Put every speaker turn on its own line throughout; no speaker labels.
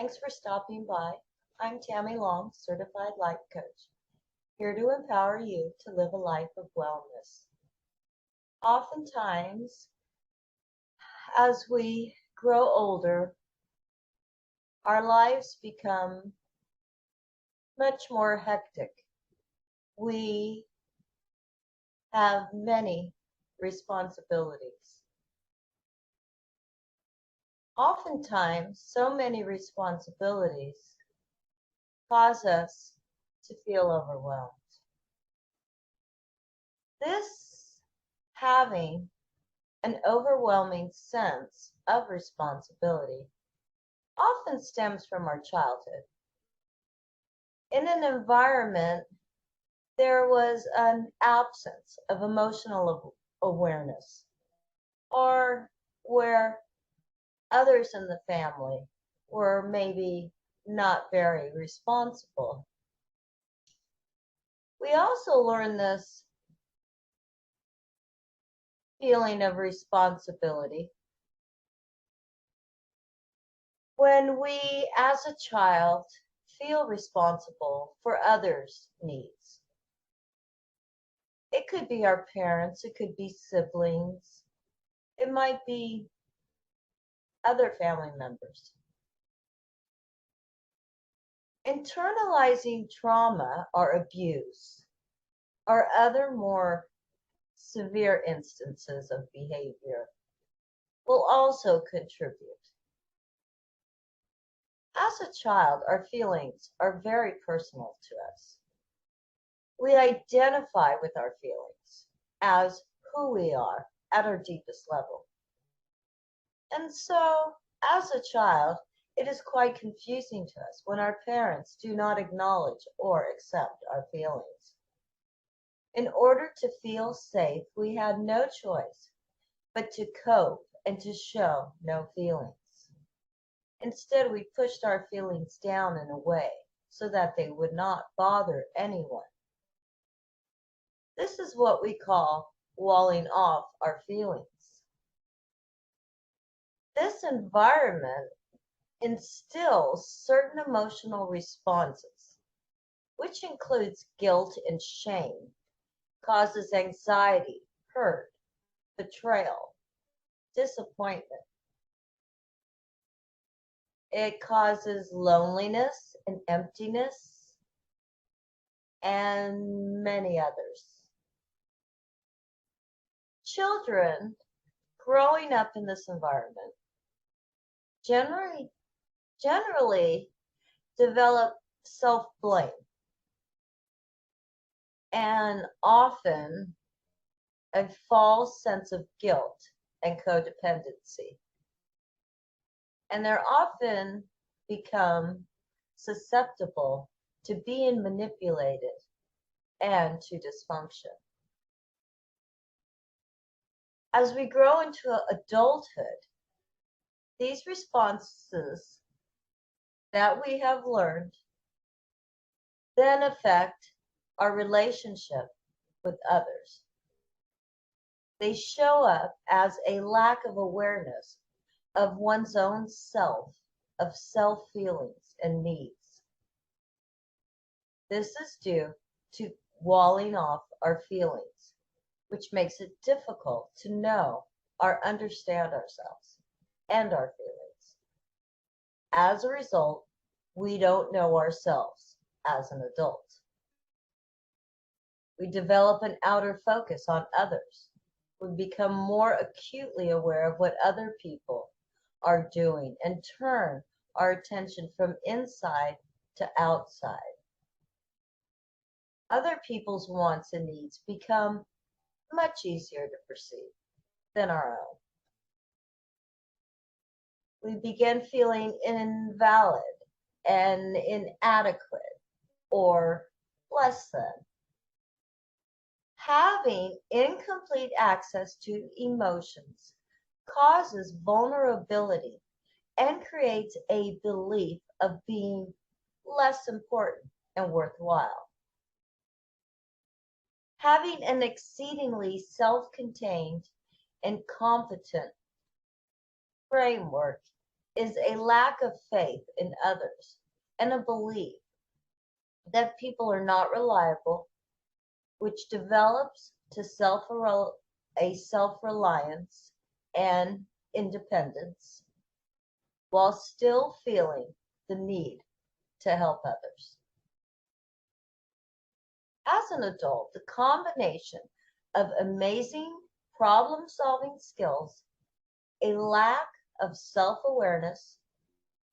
Thanks for stopping by. I'm Tammy Long, Certified Life Coach, here to empower you to live a life of wellness. Oftentimes, as we grow older, our lives become much more hectic. We have many responsibilities. Oftentimes, so many responsibilities cause us to feel overwhelmed. This having an overwhelming sense of responsibility often stems from our childhood. In an environment, there was an absence of emotional awareness, or where others in the family were maybe not very responsible. We also learn this feeling of responsibility when we, as a child, feel responsible for others' needs. It could be our parents, it could be siblings, it might be other family members. Internalizing trauma or abuse or other more severe instances of behavior will also contribute. As a child, our feelings are very personal to us. We identify with our feelings as who we are at our deepest level. And so, as a child, it is quite confusing to us when our parents do not acknowledge or accept our feelings. In order to feel safe, we had no choice but to cope and to show no feelings. Instead, we pushed our feelings down and away so that they would not bother anyone. This is what we call walling off our feelings. This environment instills certain emotional responses, which includes guilt and shame, causes anxiety, hurt, betrayal, disappointment. It causes loneliness and emptiness and many others. Children growing up in this environment generally develop self-blame and often a false sense of guilt and codependency. And they're often become susceptible to being manipulated and to dysfunction. As we grow into adulthood, these responses that we have learned then affect our relationship with others. They show up as a lack of awareness of one's own self, of self-feelings and needs. This is due to walling off our feelings, which makes it difficult to know or understand ourselves and our feelings. As a result, we don't know ourselves as an adult. We develop an outer focus on others. We become more acutely aware of what other people are doing and turn our attention from inside to outside. Other people's wants and needs become much easier to perceive than our own. We begin feeling invalid and inadequate or less than. Having incomplete access to emotions causes vulnerability and creates a belief of being less important and worthwhile. Having an exceedingly self-contained and competent framework is a lack of faith in others and a belief that people are not reliable, which develops to self-reliance and independence while still feeling the need to help others. As an adult, the combination of amazing problem-solving skills, a lack of self-awareness,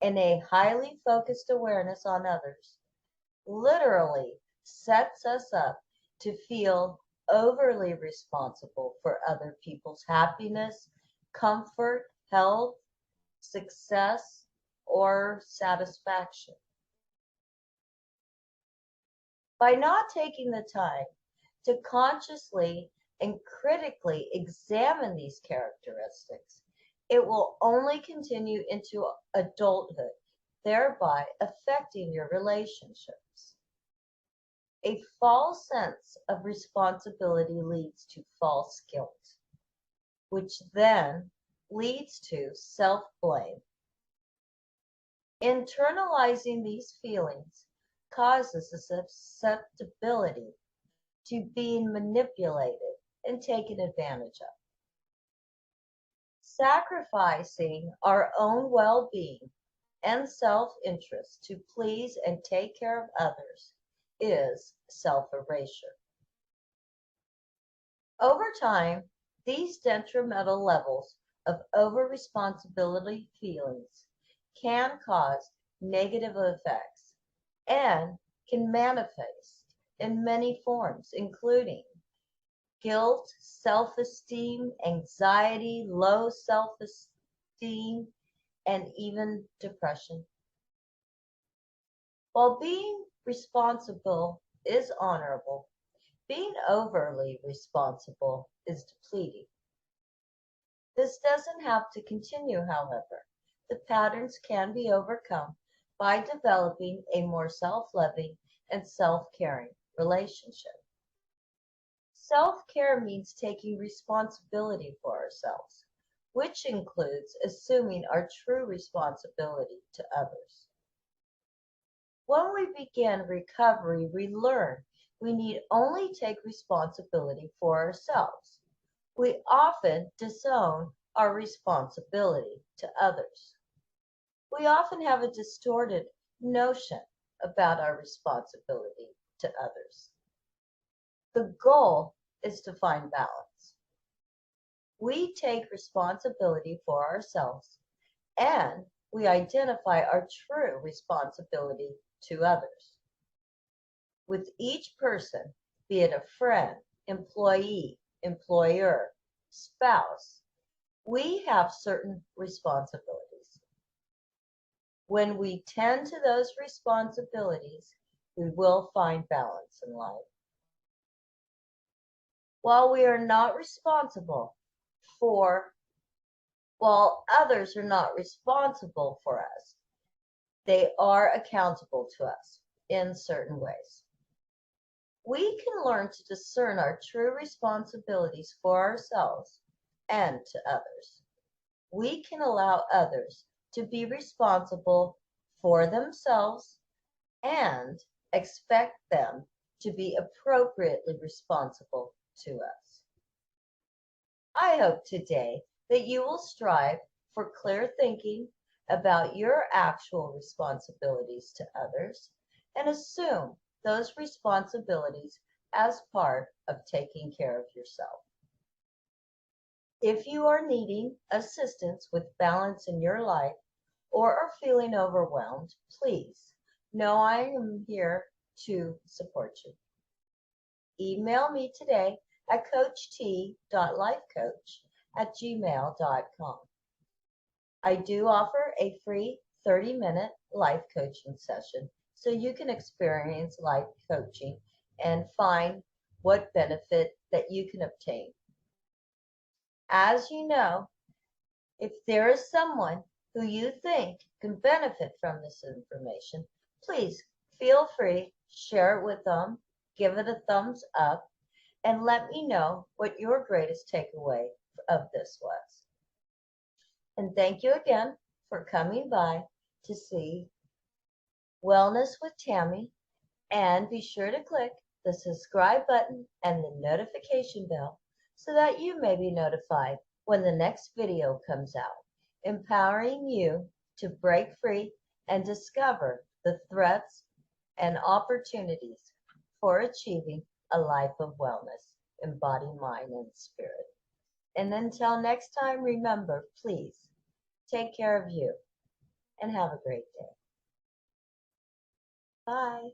and a highly focused awareness on others literally sets us up to feel overly responsible for other people's happiness, comfort, health, success, or satisfaction. By not taking the time to consciously and critically examine these characteristics, it will only continue into adulthood, thereby affecting your relationships. A false sense of responsibility leads to false guilt, which then leads to self-blame. Internalizing these feelings causes a susceptibility to being manipulated and taken advantage of. Sacrificing our own well-being and self-interest to please and take care of others is self-erasure. Over time, these detrimental levels of over-responsibility feelings can cause negative effects and can manifest in many forms, including guilt, self-esteem, anxiety, low self-esteem, and even depression. While being responsible is honorable, being overly responsible is depleting. This doesn't have to continue, however. The patterns can be overcome by developing a more self-loving and self-caring relationship. Self-care means taking responsibility for ourselves, which includes assuming our true responsibility to others. When we begin recovery, we learn we need only take responsibility for ourselves. We often disown our responsibility to others. We often have a distorted notion about our responsibility to others. The goal is to find balance. We take responsibility for ourselves and we identify our true responsibility to others. With each person, be it a friend, employee, employer, spouse, we have certain responsibilities. When we tend to those responsibilities, we will find balance in life. While others are not responsible for us, they are accountable to us in certain ways. We can learn to discern our true responsibilities for ourselves and to others. We can allow others to be responsible for themselves and expect them to be appropriately responsible to us. I hope today that you will strive for clear thinking about your actual responsibilities to others and assume those responsibilities as part of taking care of yourself. If you are needing assistance with balance in your life or are feeling overwhelmed, please know I am here to support you. Email me today at coacht.lifecoach@gmail.com. I do offer a free 30-minute life coaching session so you can experience life coaching and find what benefit that you can obtain. As you know, if there is someone who you think can benefit from this information, please feel free, share it with them, give it a thumbs up, and let me know what your greatest takeaway of this was. And thank you again for coming by to see Wellness with Tammy, and be sure to click the subscribe button and the notification bell so that you may be notified when the next video comes out, empowering you to break free and discover the threats and opportunities for achieving a life of wellness in body, mind, and spirit. And until next time, remember, please take care of you and have a great day. Bye.